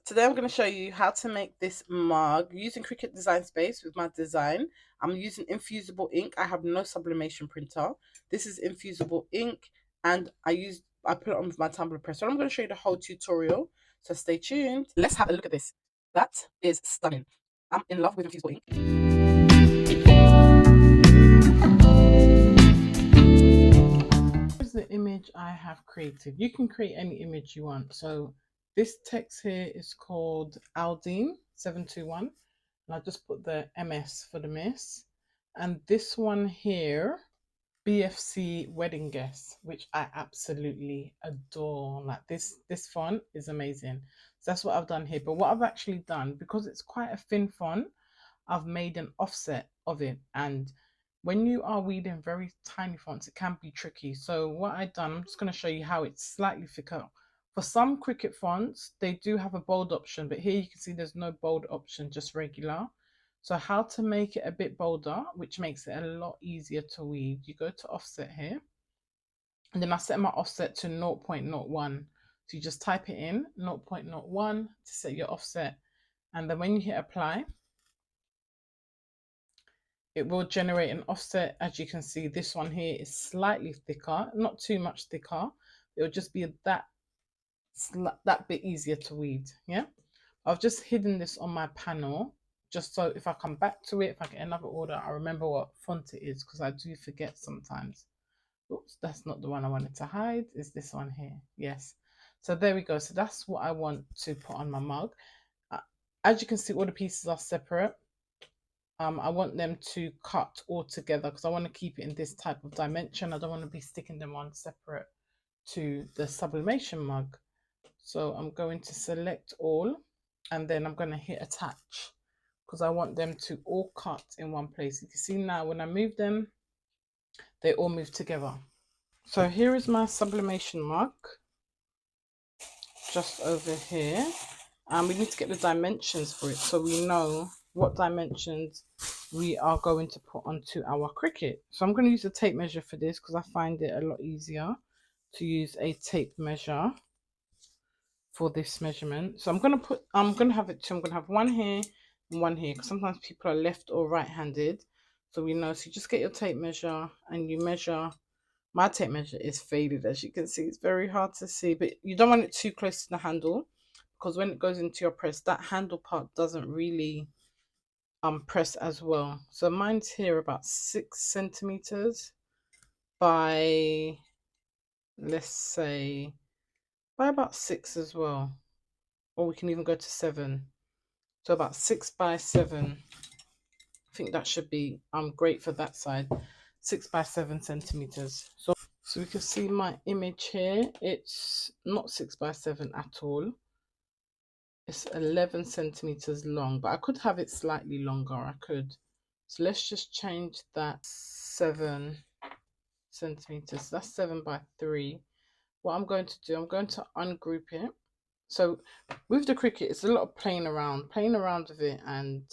Today I'm going to show you how to make this mug using Cricut Design Space with my design. I'm using Infusible ink. I have no sublimation printer. This is Infusible ink, and I put it on with my tumbler press. So I'm going to show you the whole tutorial. So stay tuned. Let's have a look at this. That is stunning. I'm in love with Infusible ink. Here's the image I have created. You can create any image you want. So this text here is called Aldine 721, and I just put the MS for the miss. And this one here, BFC Wedding Guest, which I absolutely adore. Like this font is amazing. So that's what I've done here. But what I've actually done, because it's quite a thin font, I've made an offset of it. And when you are reading very tiny fonts, it can be tricky. So what I've done, I'm just going to show you how it's slightly thicker. For some Cricut fonts, they do have a bold option, but here you can see there's no bold option, just regular. So how to make it a bit bolder, which makes it a lot easier to read. You go to offset here, and then I set my offset to 0.01. So you just type it in 0.01 to set your offset. And then when you hit apply, it will generate an offset. As you can see, this one here is slightly thicker, not too much thicker. It'll just be that bit easier to read. Yeah, I've just hidden this on my panel, just so if I come back to it, if I get another order, I remember what font it is, because I do forget sometimes. Oops, that's not the one I wanted to hide. Is this one here? Yes. So there we go. So that's what I want to put on my mug. As you can see, all the pieces are separate. I want them to cut all together because I want to keep it in this type of dimension. I don't want to be sticking them on separate to the sublimation mug. So I'm going to select all, and then I'm going to hit attach because I want them to all cut in one place. You can see now when I move them, they all move together. So here is my sublimation mug, just over here. And we need to get the dimensions for it so we know what dimensions we are going to put onto our Cricut. So I'm going to use a tape measure for this because I find it a lot easier to use a tape measure for this measurement. So I'm going to have it two. I'm going to have one here and one here because sometimes people are left or right-handed. So we know. So you just get your tape measure and you measure. My tape measure is faded, as you can see. It's very hard to see, but you don't want it too close to the handle because when it goes into your press, that handle part doesn't really press as well. So mine's here about 6 centimeters by, let's say, by about 6 as well, or we can even go to 7. So about 6 by 7. I think that should be great for that side. 6 by 7 centimeters. So we can see my image here. It's not 6 by 7 at all. It's 11 centimeters long, but I could have it slightly longer. I could. So let's just change that 7 centimeters. That's 7 by 3. What I'm going to do, I'm going to ungroup it. So with the Cricut, it's a lot of playing around with it and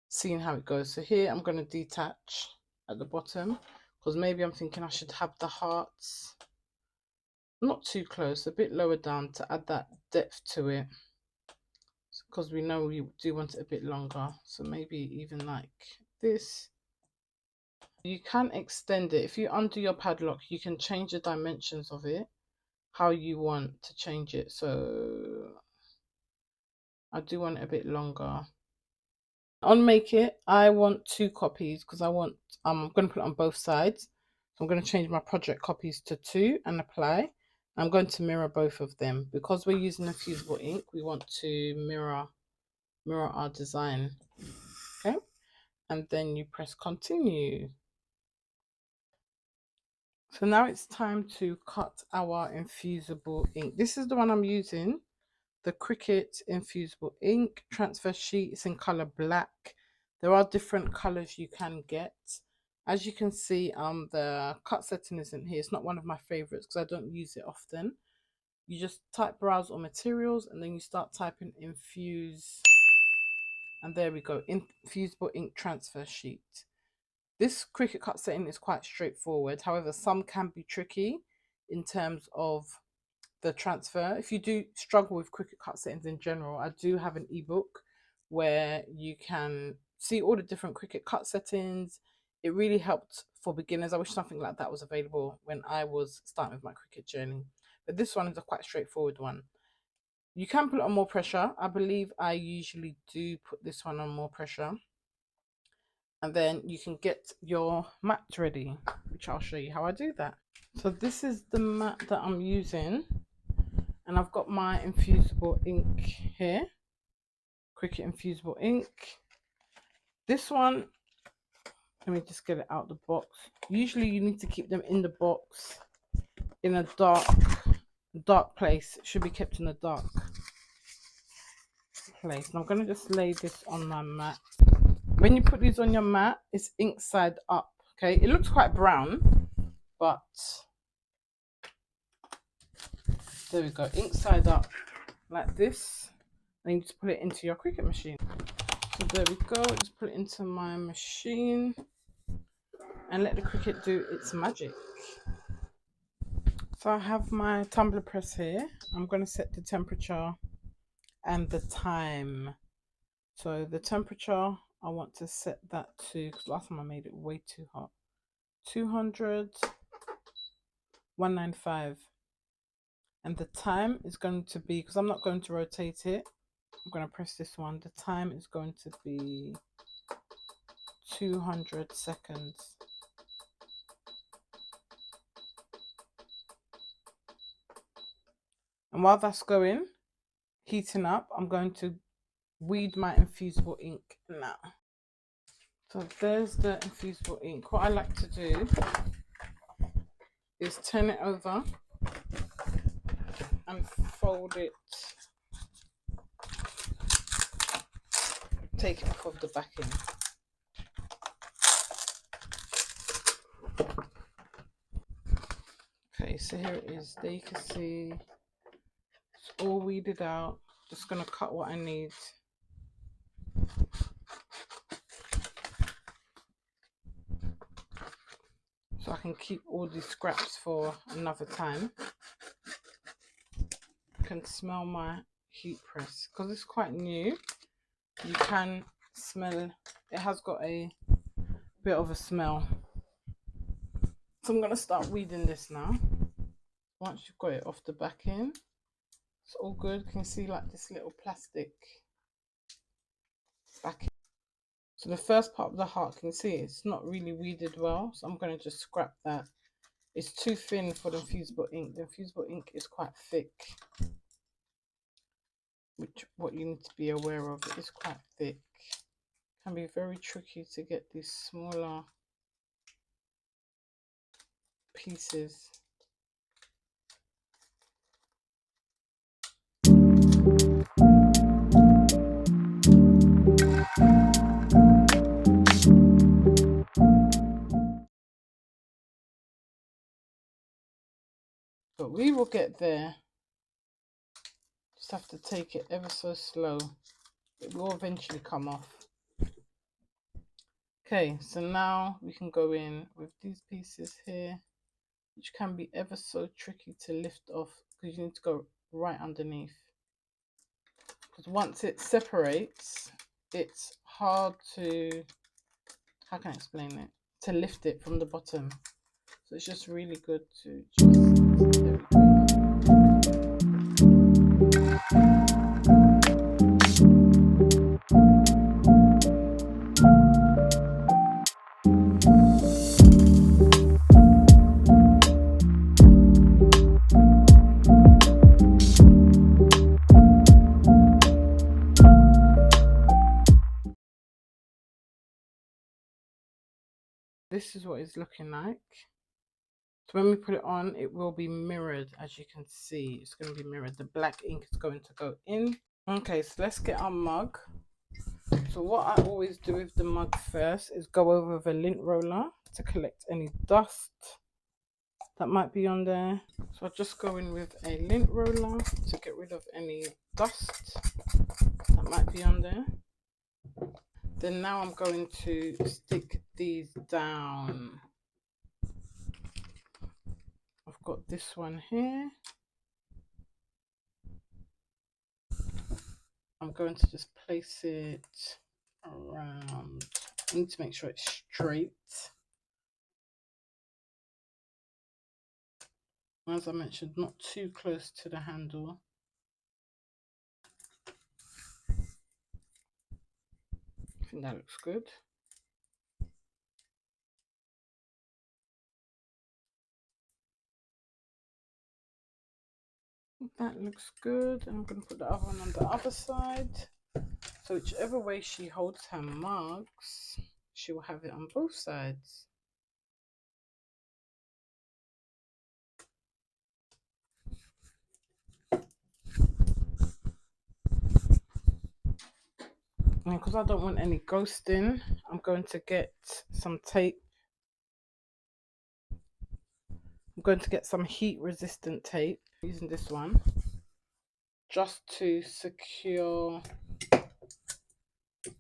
seeing how it goes. So here I'm going to detach at the bottom because maybe I'm thinking I should have the hearts not too close, a bit lower down to add that depth to it, because we know we do want it a bit longer. So maybe even like this. You can extend it. If you undo your padlock, you can change the dimensions of it how you want to change it. So I do want it a bit longer. On Make It, I want 2 copies because I'm going to put it on both sides. So I'm going to change my project copies to 2 and apply. I'm going to mirror both of them because we're using Infusible ink. We want to mirror our design. Okay, and then you press continue. So now it's time to cut our Infusible ink. This is the one I'm using, the Cricut Infusible ink transfer sheet. It's in color black. There are different colors you can get. As you can see, the cut setting isn't here. It's not one of my favorites because I don't use it often. You just type browse on materials and then you start typing infuse, and there we go, Infusible ink transfer sheet. This Cricut cut setting is quite straightforward. However, some can be tricky in terms of the transfer. If you do struggle with Cricut cut settings in general, I do have an ebook where you can see all the different Cricut cut settings. It really helped for beginners. I wish something like that was available when I was starting with my Cricut journey. But this one is a quite straightforward one. You can put it on more pressure. I believe I usually do put this one on more pressure. And then you can get your mat ready, which I'll show you how I do that. So this is the mat that I'm using. And I've got my infusible ink here. Cricut infusible ink. This one, let me just get it out the box. Usually you need to keep them in the box in a dark place. It should be kept in a dark place. And I'm going to just lay this on my mat. When you put these on your mat, it's ink side up. Okay, it looks quite brown, but there we go, ink side up like this. And you just put it into your Cricut machine. So there we go, just put it into my machine and let the Cricut do its magic. So I have my tumbler press here. I'm going to set the temperature and the time. So the temperature, I want to set that to, because last time I made it way too hot, 200, 195. And the time is going to be, because I'm not going to rotate it, I'm going to press this one. The time is going to be 200 seconds. And while that's going, heating up, I'm going to weed my infusible ink now. So there's the infusible ink. What I like to do is turn it over and fold it, take it off of the backing. Okay, so here it is. There you can see it's all weeded out. Just gonna cut what I need. So I can keep all these scraps for another time. I can smell my heat press because it's quite new. You can smell, it has got a bit of a smell. So I'm going to start weeding this now. Once you've got it off the backing, it's all good. You can see like this little plastic backing. So the first part of the heart, you can see it's not really weeded well. So I'm going to just scrap that. It's too thin for the infusible ink. The infusible ink is quite thick, which what you need to be aware of. It is quite thick. It can be very tricky to get these smaller pieces. But we will get there. Just have to take it ever so slow. It will eventually come off. Okay, so now we can go in with these pieces here, which can be ever so tricky to lift off because you need to go right underneath. Because once it separates, it's hard to, how can I explain it? To lift it from the bottom. So it's just really good to just, there we go. This is what it's looking like. So when we put it on, it will be mirrored. As you can see, it's going to be mirrored. The black ink is going to go in. Okay, so let's get our mug. So what I always do with the mug first is go over with a lint roller to collect any dust that might be on there. So I'll just go in with a lint roller to get rid of any dust that might be on there. Then now I'm going to stick these down. I've got this one here. I'm going to just place it around. I need to make sure it's straight. As I mentioned, not too close to the handle. I think that looks good. That looks good. And I'm going to put the other one on the other side. So whichever way she holds her mugs, she will have it on both sides. And because I don't want any ghosting, I'm going to get some tape. I'm going to get some heat resistant tape, using this one, just to secure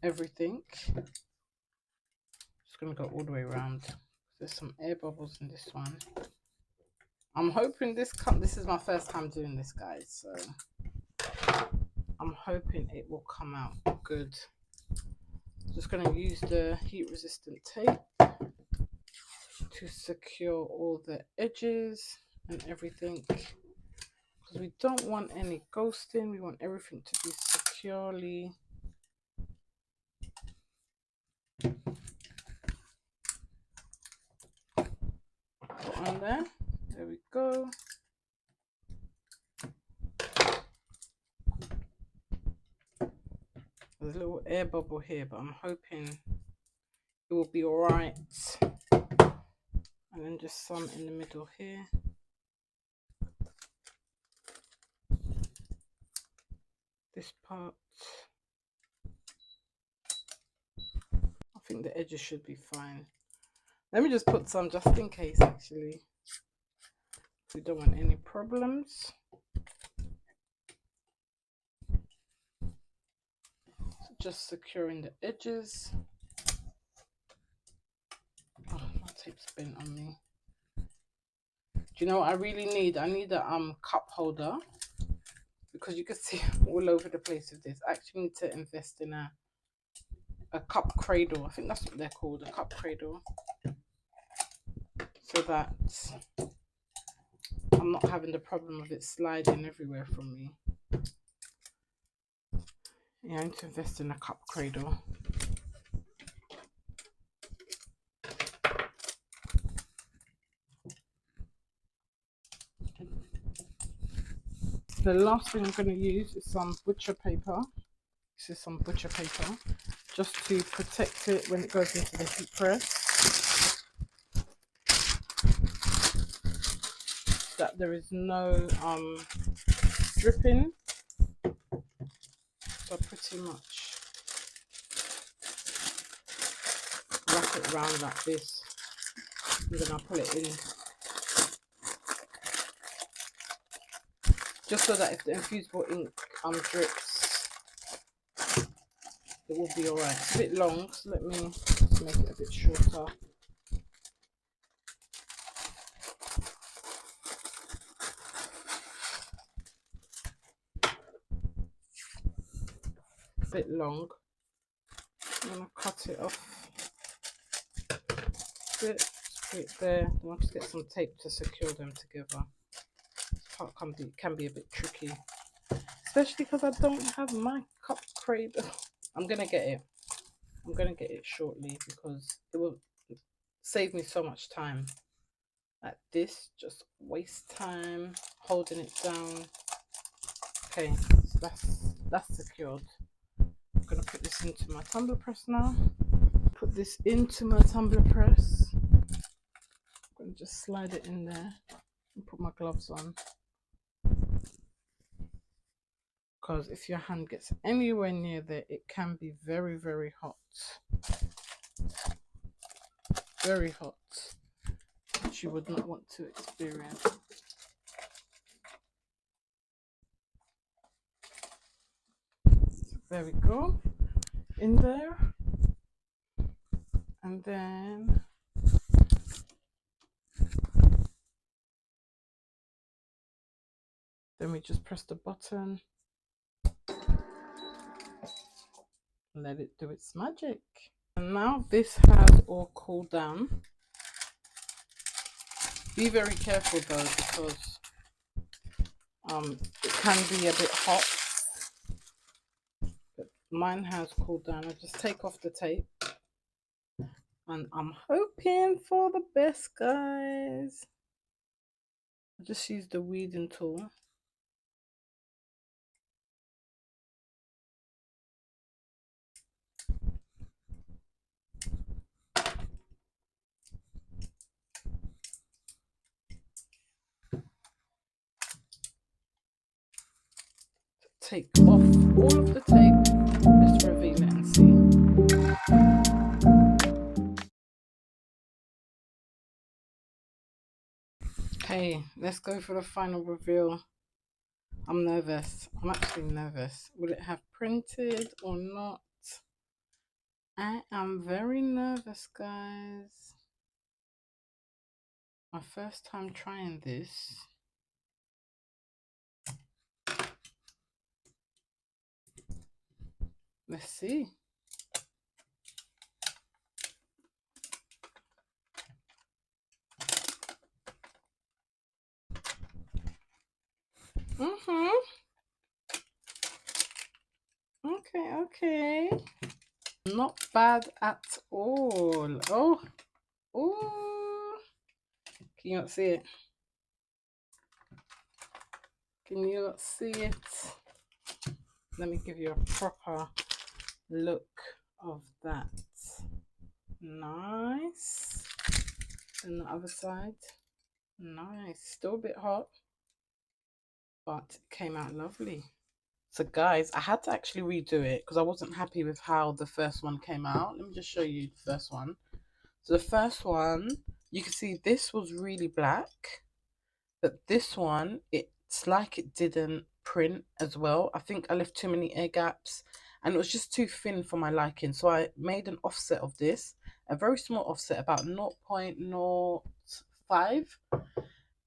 everything. Just going to go all the way around. There's some air bubbles in this one. I'm hoping this is my first time doing this, guys, so I'm hoping it will come out good. Just going to use the heat resistant tape to secure all the edges and everything, because we don't want any ghosting. We want everything to be securely put on there. There we go. There's a little air bubble here, but I'm hoping it will be all right. And then just some in the middle here. This part, I think the edges should be fine. Let me just put some just in case, actually. We don't want any problems. So just securing the edges. Oh, my tape's bent on me. Do you know what I really need? I need a cup holder, because you can see all over the place with this. I actually need to invest in a cup cradle. I think that's what they're called, a cup cradle, so that I'm not having the problem of it sliding everywhere from me. Yeah, I need to invest in a cup cradle. The last thing I'm going to use is some butcher paper. This is some butcher paper, just to protect it when it goes into the heat press, that there is no dripping. So I pretty much wrap it around like this, and then I'll pull it in, just so that if the infusible ink drips, it will be alright. It's a bit long, so let me just make it a bit shorter. A bit long. I'm going to cut it off a bit, just put it there. Then I'll just get some tape to secure them together. This part can be a bit tricky, especially because I don't have my cup cradle. I'm going to get it. I'm going to get it shortly, because it will save me so much time. Like this, just waste time holding it down. Okay, so that's secured. I'm going to put this into my tumbler press now. Put this into my tumbler press. I'm going to just slide it in there and put my gloves on, because if your hand gets anywhere near there, it can be very, very hot. Very hot, which you would not want to experience. So there we go, in there. And then we just press the button. let it do its magic. And now this has all cooled down. Be very careful though, because it can be a bit hot. But mine has cooled down. I just take off the tape. And I'm hoping for the best, guys. I just use the weeding tool. Take off all of the tape. Let's reveal it and see. Okay, let's go for the final reveal. I'm nervous. I'm actually nervous. Will it have printed or not? I am very nervous, guys. My first time trying this. Let's see. Okay. Not bad at all. Oh. Can you not see it? Can you not see it? Let me give you a proper look of that. Nice. And the other side. Nice. Still a bit hot, but it came out lovely. So guys, I had to actually redo it because I wasn't happy with how the first one came out. Let me just show you the first one. So the first one, you can see this was really black, but this one, it's like it didn't print as well. I think I left too many air gaps and it was just too thin for my liking. So I made an offset of this, a very small offset, about 0.05.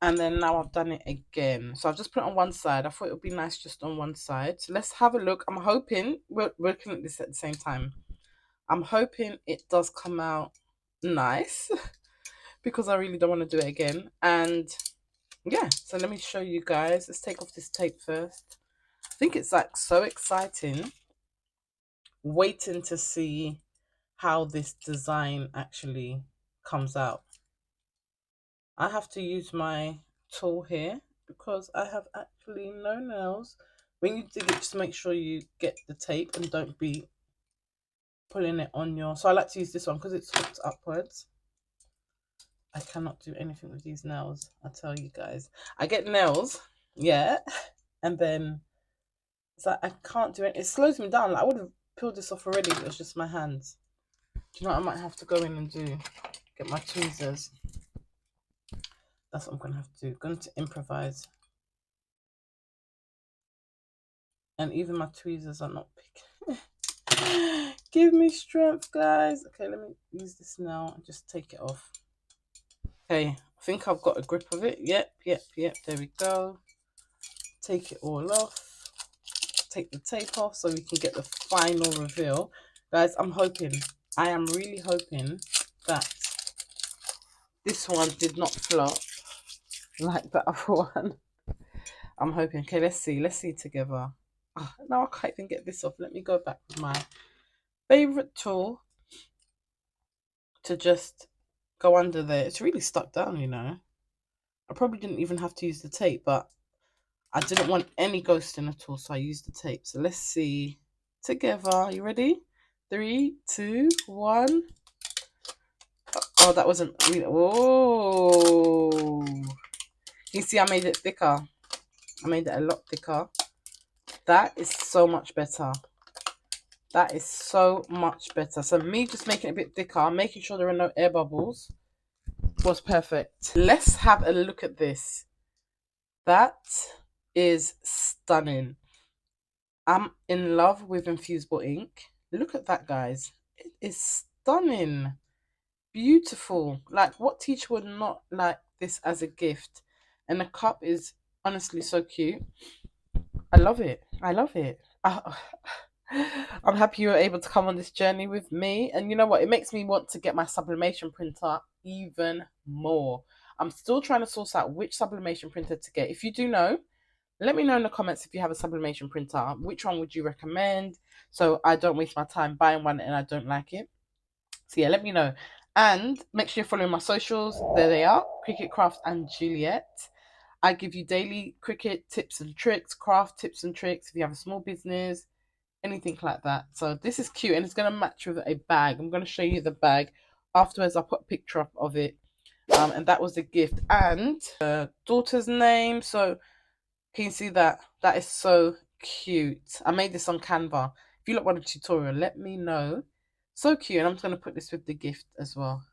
And then now I've done it again. So I've just put it on one side. I thought it would be nice just on one side. So let's have a look. I'm hoping, we're looking at this at the same time. I'm hoping it does come out nice because I really don't want to do it again. And yeah, so let me show you guys. Let's take off this tape first. I think it's like so exciting waiting to see how this design actually comes out. I have to use my tool here because I have actually no nails. When you dig it, just make sure you get the tape and don't be pulling it on your... So I like to use this one because it's hooked upwards. I cannot do anything with these nails, I tell you guys. I get nails, yeah, and then it's like I can't do it. It slows me down. Like I would have peeled this off already, but it's just my hands. Do you know what I might have to go in and do? Get my tweezers. That's what I'm going to have to do. I'm going to improvise. And even my tweezers are not picking. Give me strength, guys. Okay, let me use this now and just take it off. Okay, I think I've got a grip of it. Yep. There we go. Take it all off. Take the tape off so we can get the final reveal. Guys, I am really hoping that this one did not flop like the other one. I'm hoping. Okay, let's see together. Oh, now I can't even get this off. Let me go back with my favorite tool to just go under there. It's really stuck down, you know. I probably didn't even have to use the tape, but I didn't want any ghosting at all, so I used the tape. So let's see together. Are you ready? 3, 2, 1. Oh, that wasn't really... Oh, you see I made it thicker. I made it a lot thicker. That is so much better. That is so much better. So me just making it a bit thicker, making sure there are no air bubbles, was perfect. Let's have a look at this. That is stunning. I'm in love with Infusible ink. Look at that, guys. It is stunning. Beautiful. Like, what teacher would not like this as a gift? And the cup is honestly so cute. I love it. I'm happy you were able to come on this journey with me. And you know what? It makes me want to get my sublimation printer even more. I'm still trying to source out which sublimation printer to get. If you do know, let me know in the comments if you have a sublimation printer. Which one would you recommend? So I don't waste my time buying one and I don't like it. So yeah, let me know. And make sure you're following my socials. There they are, Cricut Craft and Juliet. I give you daily Cricut tips and tricks, craft tips and tricks if you have a small business, anything like that. So this is cute and it's going to match with a bag. I'm going to show you the bag. Afterwards, I'll put a picture up of it. And that was a gift. And daughter's name. So can you see that? That is so cute. I made this on Canva. If you look on the tutorial, let me know. So cute. And I'm just going to put this with the gift as well.